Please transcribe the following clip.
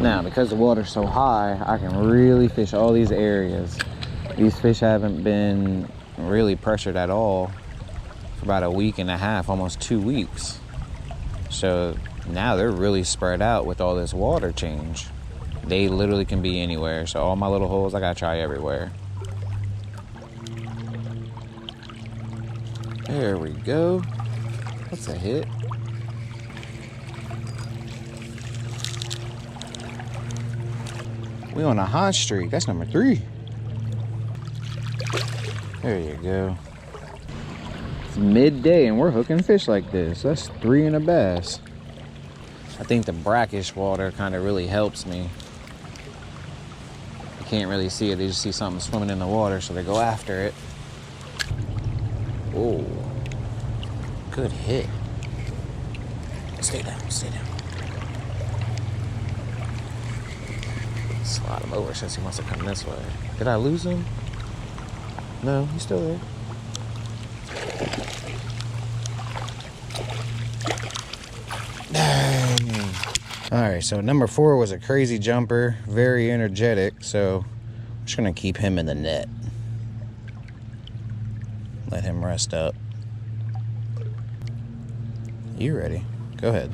Now, because the water's so high, I can really fish all these areas. These fish haven't been really pressured at all for about a week and a half, almost 2 weeks. So now they're really spread out with all this water change. They literally can be anywhere. So all my little holes, I gotta try everywhere. There we go. That's a hit. We on a hot streak. That's number 3. There you go. It's midday and we're hooking fish like this. That's 3 in a bass. I think the brackish water kind of really helps me. You can't really see it. They just see something swimming in the water, so they go after it. Oh, good hit. Stay down, stay down. Slide him over since he wants to come this way. Did I lose him? No, he's still there. Dang. All right, so number 4 was a crazy jumper, very energetic, so I'm just gonna keep him in the net. Let him rest up. You ready? Go ahead.